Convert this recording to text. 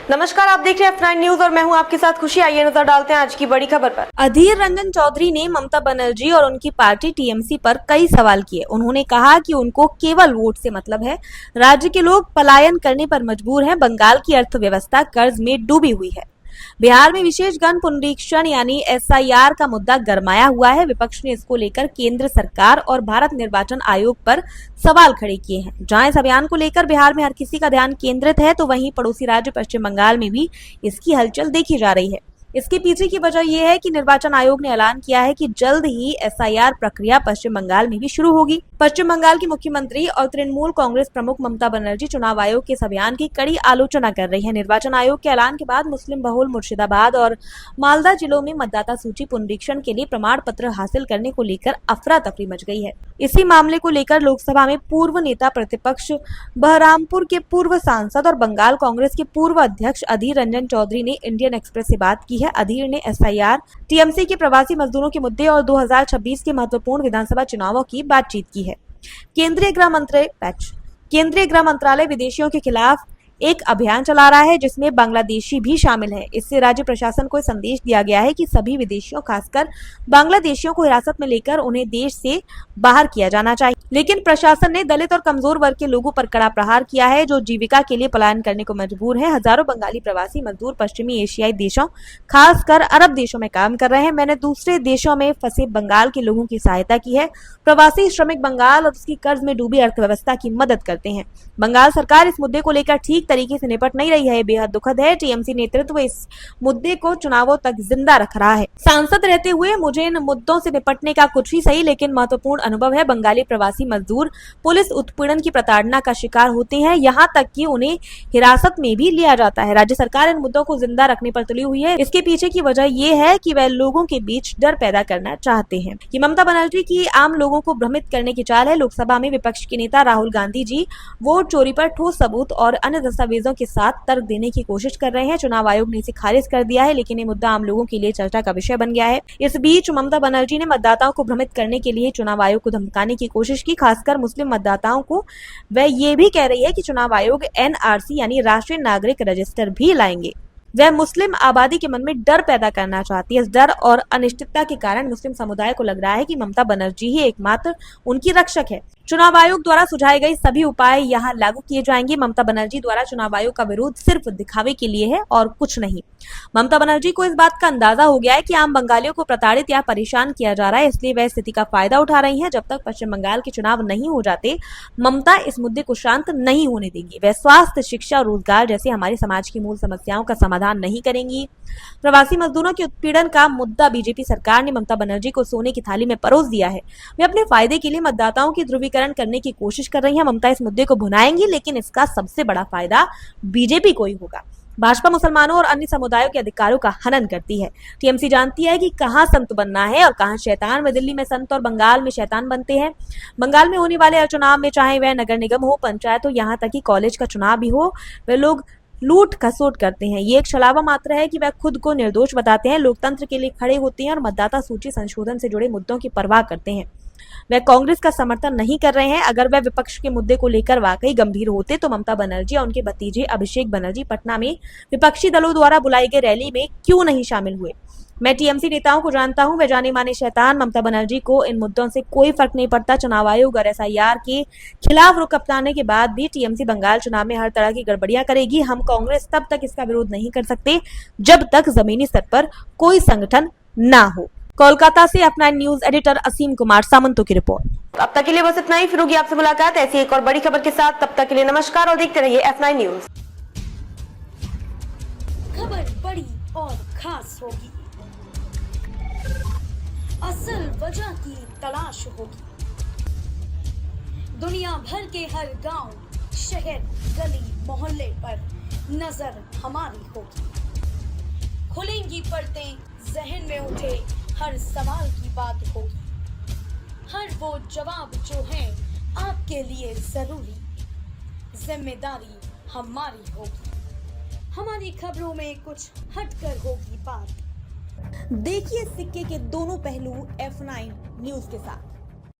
नमस्कार, आप देख रहे हैं F9 न्यूज और मैं हूं आपके साथ खुशी। आइए नजर डालते हैं आज की बड़ी खबर पर। अधीर रंजन चौधरी ने ममता बनर्जी और उनकी पार्टी टीएमसी पर कई सवाल किए। उन्होंने कहा कि उनको केवल वोट से मतलब है। राज्य के लोग पलायन करने पर मजबूर हैं। बंगाल की अर्थव्यवस्था कर्ज में डूबी हुई है। बिहार में विशेष गण पुनरीक्षण यानी एसआईआर का मुद्दा गरमाया हुआ है। विपक्ष ने इसको लेकर केंद्र सरकार और भारत निर्वाचन आयोग पर सवाल खड़े किए हैं। जहां इस अभियान को लेकर बिहार में हर किसी का ध्यान केंद्रित है, तो वहीं पड़ोसी राज्य पश्चिम बंगाल में भी इसकी हलचल देखी जा रही है। इसके पीछे की वजह यह है कि निर्वाचन आयोग ने ऐलान किया है कि जल्द ही एसआईआर प्रक्रिया पश्चिम बंगाल में भी शुरू होगी। पश्चिम बंगाल की मुख्यमंत्री और तृणमूल कांग्रेस प्रमुख ममता बनर्जी चुनाव आयोग के इस अभियान की कड़ी आलोचना कर रही है। निर्वाचन आयोग के ऐलान के बाद मुस्लिम बहुल मुर्शिदाबाद और मालदा जिलों में मतदाता सूची पुनरीक्षण के लिए प्रमाण पत्र हासिल करने को लेकर अफरा तफरी मच गई है। इसी मामले को लेकर लोकसभा में पूर्व नेता प्रतिपक्ष बहरामपुर के पूर्व सांसद और बंगाल कांग्रेस के पूर्व अध्यक्ष अधीर रंजन चौधरी ने इंडियन एक्सप्रेस से बात की है। अधीर ने एसआईआर, टीएमसी के प्रवासी मजदूरों के मुद्दे और 2026 के महत्वपूर्ण विधानसभा चुनावों की बातचीत की है। केंद्रीय गृह मंत्रालय विदेशियों के खिलाफ एक अभियान चला रहा है जिसमें बांग्लादेशी भी शामिल है। इससे राज्य प्रशासन को संदेश दिया गया है कि सभी विदेशियों, खासकर बांग्लादेशियों को हिरासत में लेकर उन्हें देश से बाहर किया जाना चाहिए। लेकिन प्रशासन ने दलित और कमजोर वर्ग के लोगों पर कड़ा प्रहार किया है, जो जीविका के लिए पलायन करने को मजबूर है। हजारों बंगाली प्रवासी मजदूर पश्चिमी एशियाई देशों, खासकर अरब देशों में काम कर रहे हैं। मैंने दूसरे देशों में फंसे बंगाल के लोगों की सहायता की है। प्रवासी श्रमिक बंगाल और उसकी कर्ज में डूबी अर्थव्यवस्था की मदद करते हैं। बंगाल सरकार इस मुद्दे को लेकर ठीक तरीके से निपट नहीं रही है। बेहद दुखद है। टीएमसी नेतृत्व इस मुद्दे को चुनावों तक जिंदा रख रहा है। सांसद रहते हुए मुझे इन मुद्दों से निपटने का कुछ ही सही लेकिन महत्वपूर्ण अनुभव है। बंगाली प्रवासी मजदूर पुलिस उत्पीड़न की प्रताड़ना का शिकार होते हैं, यहाँ तक कि उन्हें हिरासत में भी लिया जाता है। राज्य सरकार इन मुद्दों को जिंदा रखने पर तुली हुई है। इसके पीछे की वजह यह है कि वह लोगों के बीच डर पैदा करना चाहते हैं। कि ममता बनर्जी की आम लोगों को भ्रमित करने की चाल है। लोकसभा में विपक्ष के नेता राहुल गांधी जी वोट चोरी पर ठोस सबूत और अन्य दस्तावेजों के साथ तर्क देने की कोशिश कर रहे हैं। चुनाव आयोग ने इसे खारिज कर दिया है, लेकिन ये मुद्दा आम लोगों के लिए चर्चा का विषय बन गया है। इस बीच ममता बनर्जी ने मतदाताओं को भ्रमित करने के लिए चुनाव आयोग को धमकाने की कोशिश की, खासकर मुस्लिम मतदाताओं को। वह ये भी कह रही है कि चुनाव आयोग एनआरसी यानी राष्ट्रीय नागरिक रजिस्टर भी लाएंगे। वह मुस्लिम आबादी के मन में डर पैदा करना चाहती है। इस डर और अनिश्चितता के कारण मुस्लिम समुदाय को लग रहा है कि ममता बनर्जी ही एकमात्र उनकी रक्षक है। चुनाव आयोग द्वारा सुझाए गए सभी उपाय यहाँ लागू किए जाएंगे। ममता बनर्जी द्वारा चुनाव आयोग का विरोध सिर्फ दिखावे के लिए है और कुछ नहीं। ममता बनर्जी को इस बात का अंदाजा हो गया है कि आम बंगालियों को प्रताड़ित या परेशान किया जा रहा है, इसलिए वह स्थिति का फायदा उठा रही है। जब तक पश्चिम बंगाल के चुनाव नहीं हो जाते, ममता इस मुद्दे को शांत नहीं होने देंगी। वह स्वास्थ्य, शिक्षा और रोजगार जैसे हमारे समाज की मूल समस्याओं का समाधान नहीं करेंगी। प्रवासी मजदूरों के उत्पीड़न का मुद्दा बीजेपी सरकार ने ममता बनर्जी को सोने की थाली में परोस दिया है। वे अपने फायदे के लिए मतदाताओं की ध्रुवीकरण करने की कोशिश कर रही है। ममता इस मुद्दे को भुनाएंगी, लेकिन इसका सबसे बड़ा फायदा बीजेपी को ही होगा। भाजपा मुसलमानों और अन्य समुदायों के अधिकारों का हनन करती है। टीएमसी जानती है कि कहां संत बनना है और कहां शैतान। वे दिल्ली में संत और बंगाल में शैतान बनते हैं। बंगाल में होने वाले चुनाव में चाहे वह नगर निगम हो, पंचायत हो, यहाँ तक कि कॉलेज का चुनाव भी हो, वे लोग लूट खसोट करते हैं। ये एक छलावा मात्र है कि वह खुद को निर्दोष बताते हैं, लोकतंत्र के लिए खड़े होते हैं और मतदाता सूची संशोधन से जुड़े मुद्दों की परवाह करते हैं। वह कांग्रेस का समर्थन नहीं कर रहे हैं। अगर वह विपक्ष के मुद्दे को लेकर वाकई गंभीर होते तो ममता बनर्जी और उनके भतीजे अभिषेक बनर्जी पटना में विपक्षी दलों द्वारा बुलाई गई रैली में क्यों नहीं शामिल हुए। मैं टीएमसी नेताओं को जानता हूं, वे जाने माने शैतान। ममता बनर्जी को इन मुद्दों से कोई फर्क नहीं पड़ता। चुनाव आयोग और एसआईआर के खिलाफ रुख अपनाने के बाद भी टीएमसी बंगाल चुनाव में हर तरह की गड़बड़ियां करेगी। हम कांग्रेस तब तक इसका विरोध नहीं कर सकते जब तक जमीनी स्तर पर कोई संगठन ना हो। कोलकाता से F9 न्यूज एडिटर असीम कुमार सामंतो की रिपोर्ट। अब तक के लिए बस इतना ही। फिर होगी आपसे मुलाकात ऐसी एक और बड़ी खबर के साथ। तब तक के लिए नमस्कार और देखते रहिए F9 न्यूज। खबर बड़ी और खास होगी, असल वजह की तलाश होगी, दुनिया भर के हर गांव, शहर, गली, मोहल्ले पर नजर हमारी होगी। खुलेंगी पर्दें, जहन में उठे हर सवाल की बात होगी। हर वो जवाब जो है आपके लिए जरूरी, जिम्मेदारी हमारी होगी। हमारी खबरों में कुछ हटकर होगी बात। देखिए सिक्के के दोनों पहलू F9 न्यूज के साथ।